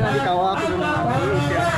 Jadi kalau aku memang lulus ya.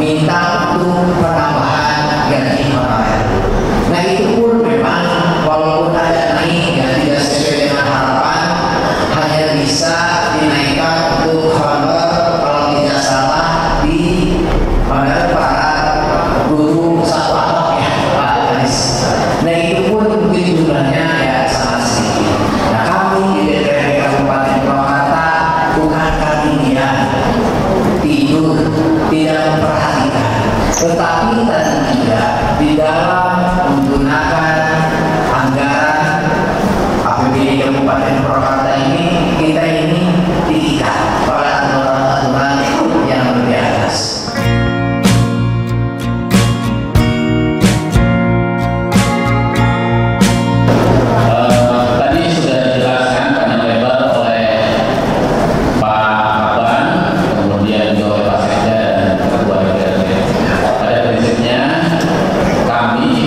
minta untuk penambahan gaji honorer. Nah itu pun memang dalam menggunakan anggaran APBD Kabupaten Purwakarta ini, kita ini diikat oleh aturan-aturan yang lebih atas. Tadi sudah dijelaskan panjang lebar oleh Pak Abang, kemudian juga oleh Pak Sekda dan Ketua DPRD. Pada prinsipnya kami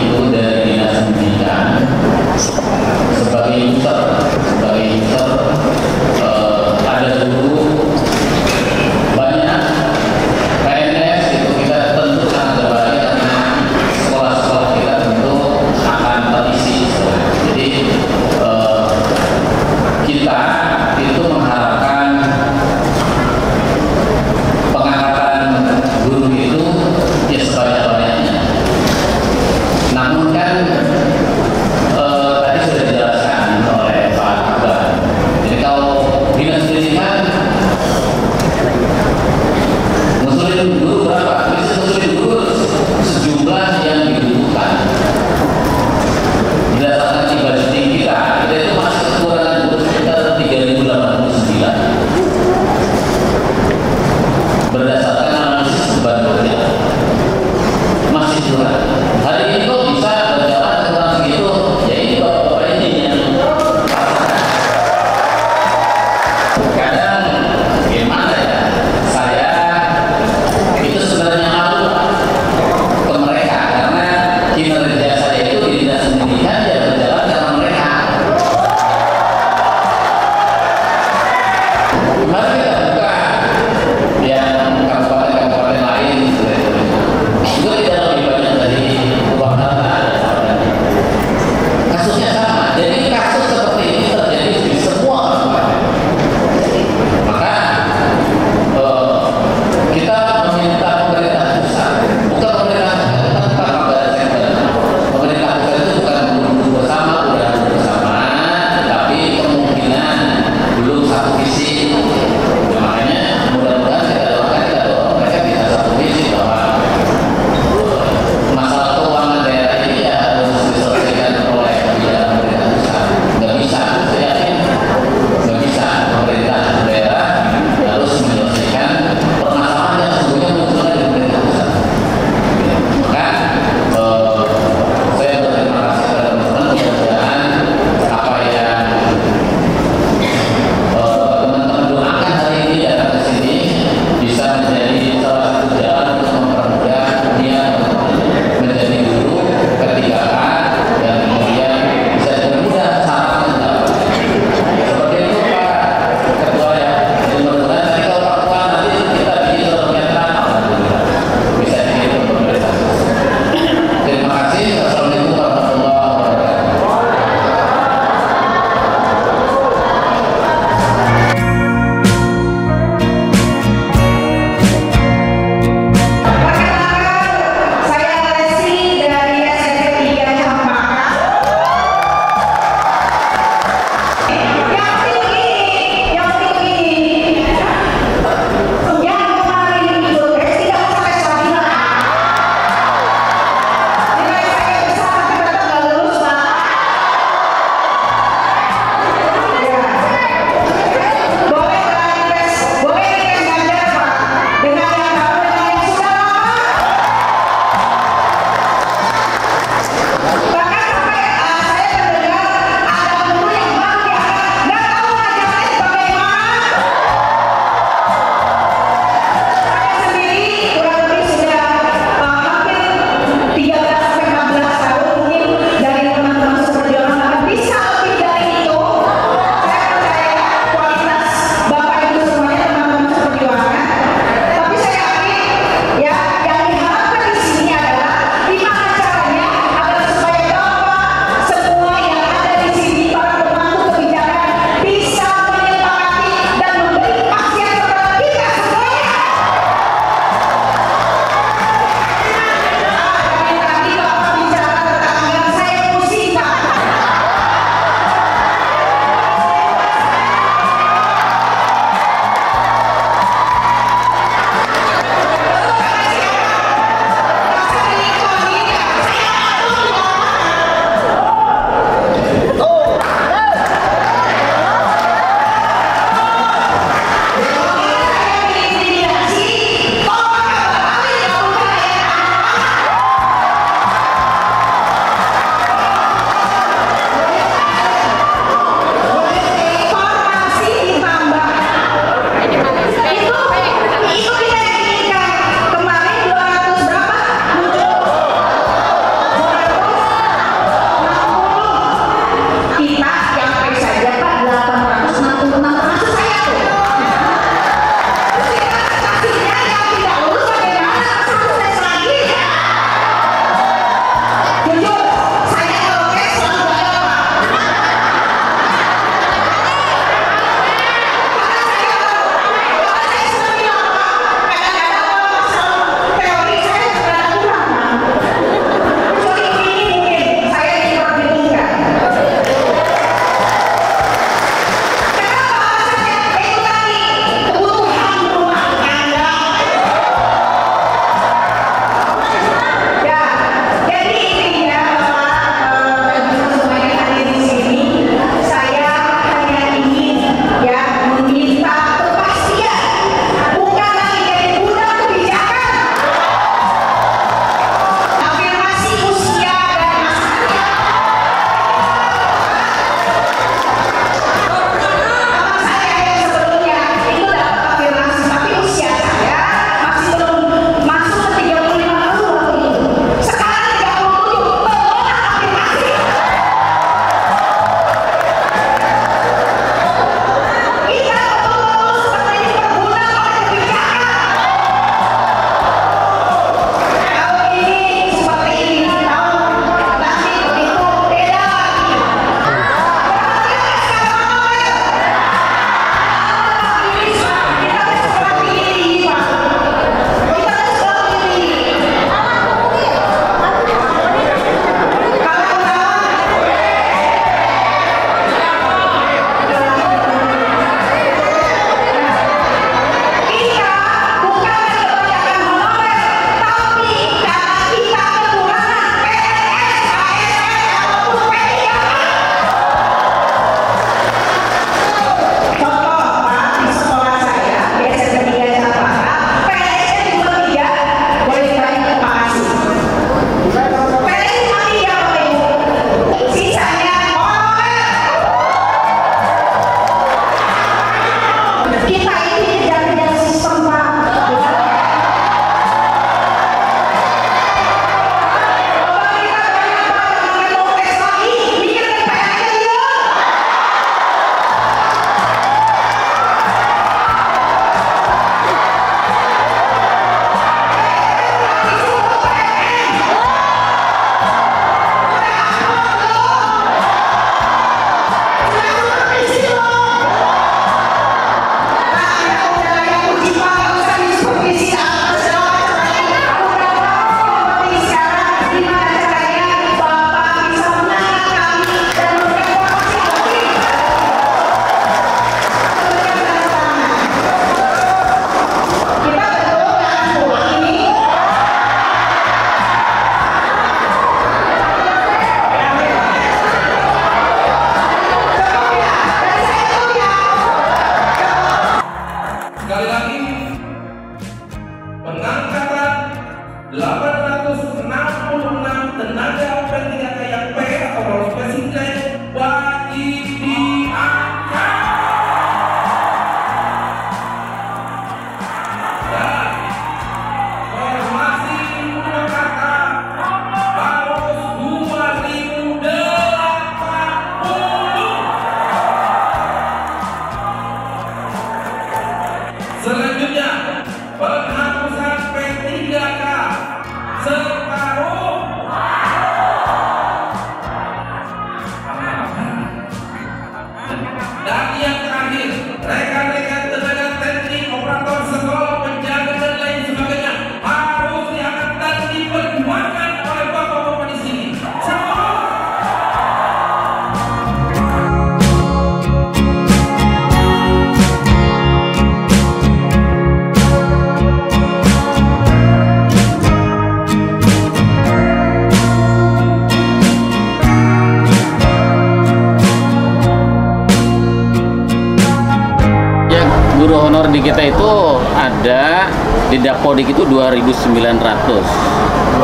guru honor di kita itu ada di Dapodik itu 2.900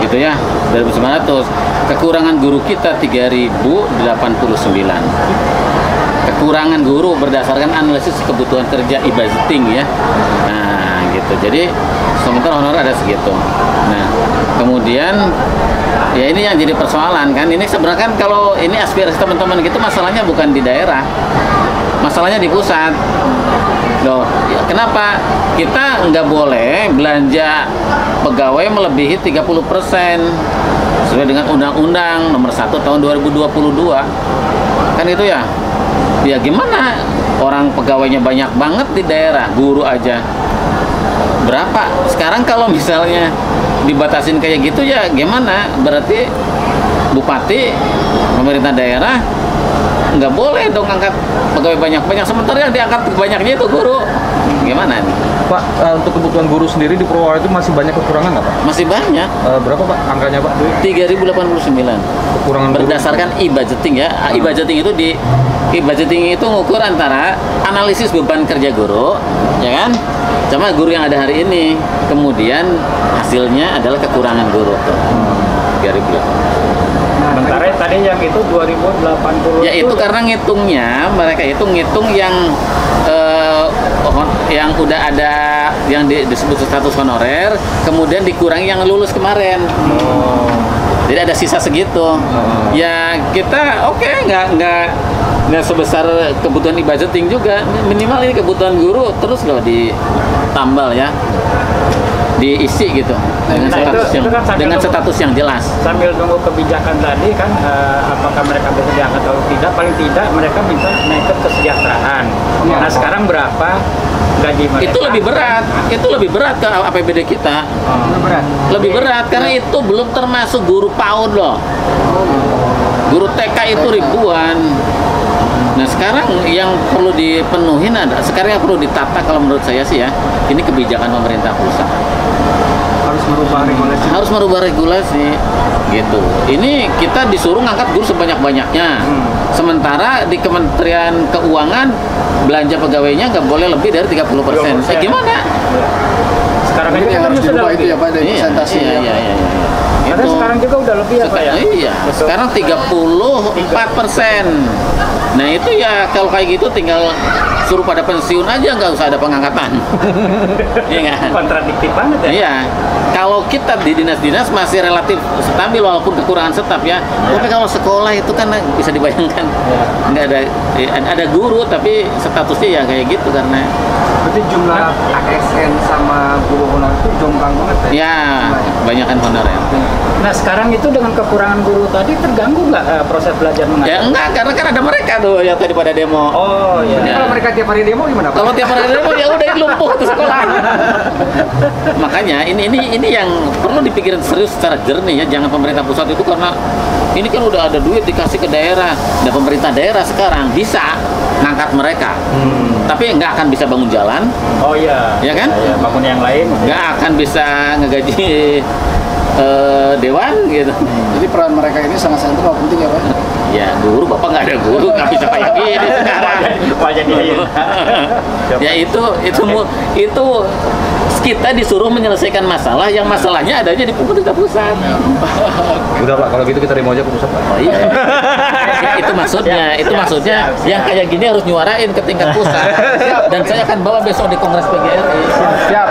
gitu ya, 2.900. Kekurangan guru kita 3.089. Kekurangan guru berdasarkan analisis kebutuhan kerja e-budgeting ya. Nah gitu, jadi sementara honor ada segitu. Nah kemudian ya ini yang jadi persoalan kan, ini sebenarnya kan kalau ini aspirasi teman-teman gitu, masalahnya bukan di daerah, masalahnya di pusat. Loh, ya kenapa kita nggak boleh belanja pegawai melebihi 30% sesuai dengan Undang-Undang Nomor 1 Tahun 2022 kan itu ya. Ya gimana, orang pegawainya banyak banget di daerah, guru aja berapa. Sekarang kalau misalnya dibatasin kayak gitu ya gimana, berarti bupati, pemerintah daerah nggak boleh dong angkat pegawai banyak-banyak, sementara yang diangkat banyaknya itu guru. Gimana nih Pak, untuk kebutuhan guru sendiri di Purwokerto itu masih banyak kekurangan nggak Pak? masih banyak. Berapa Pak angkanya Pak? 3.089 Kekurangan berdasarkan e-budgeting ya. E-budgeting itu e-budgeting itu ngukur antara analisis beban kerja guru ya kan, sama guru yang ada hari ini, kemudian hasilnya adalah kekurangan guru tuh. 3.000. Sementara tadi yang itu 2080. Ya itu karena ngitungnya, mereka itu ngitung yang udah ada yang disebut status honorer, kemudian dikurangi yang lulus kemarin. Jadi ada sisa segitu. Ya kita nggak sebesar kebutuhan e-budgeting juga, minimal ini kebutuhan guru terus loh ditambal ya, diisi gitu dengan status yang jelas. Sambil nunggu kebijakan tadi kan, apakah mereka bisa diangkat atau tidak, paling tidak mereka minta naikkan kesejahteraan. Nah sekarang berapa gaji mereka? Itu lebih berat ke APBD kita. Lebih berat karena itu belum termasuk guru PAUD loh. Guru TK itu ribuan. Nah sekarang yang perlu dipenuhin sekarang yang perlu ditata kalau menurut saya sih ya, ini kebijakan pemerintah pusat. Harus merubah regulasi gitu. Ini kita disuruh ngangkat guru sebanyak-banyaknya. Sementara di Kementerian Keuangan belanja pegawainya nggak boleh lebih dari 30%. Gimana? Sekarang ini kan harus dirubah itu ya Pak, dari presentasi. Iya. Karena sekarang juga udah lebih ya Pak ya? Iya, sekarang 34%. Nah itu ya kalau kayak gitu tinggal suruh pada pensiun aja, nggak usah ada pengangkatan. Iya nggak? Kontradiktif banget ya? Iya. Kalau kita di dinas-dinas masih relatif stabil walaupun kekurangan staf ya. Tapi kalau sekolah itu kan bisa dibayangkan nggak ada guru tapi statusnya ya kayak gitu karena. Berarti jumlah ASN sama guru honor itu jomplang banget ya? Ya, banyakan honorer. Nah sekarang itu dengan kekurangan guru tadi terganggu nggak proses belajar mengajar? Ya enggak, karena kan ada mereka tuh yang tadi pada demo. Oh iya. Jadi kalau mereka tiap hari demo gimana Pak? Kalau tiap hari demo ya udah lumpuh tuh sekolah. Makanya ini yang perlu dipikirin serius secara jernih ya, jangan pemerintah pusat itu karena ini kan udah ada duit dikasih ke daerah. Dan pemerintah daerah sekarang bisa ngangkat mereka. Tapi nggak akan bisa bangun jalan. Oh iya. Ya kan? Ya, bangun yang lain. Nggak akan bisa ngegaji dewan gitu. Jadi peran mereka ini sangat sentral, penting ya Pak? Ya guru, Bapak nggak ada guru, nggak bisa kayak gini sekarang. Ya itu kita disuruh menyelesaikan masalah yang masalahnya adanya di pemerintah pusat. Udah Pak, kalau gitu kita demo aja ke pusat Pak. Oh iya. Ya, itu maksudnya yang kayak gini harus nyuarain ke tingkat pusat. Dan saya akan bawa besok di Kongres PGRI. Siap.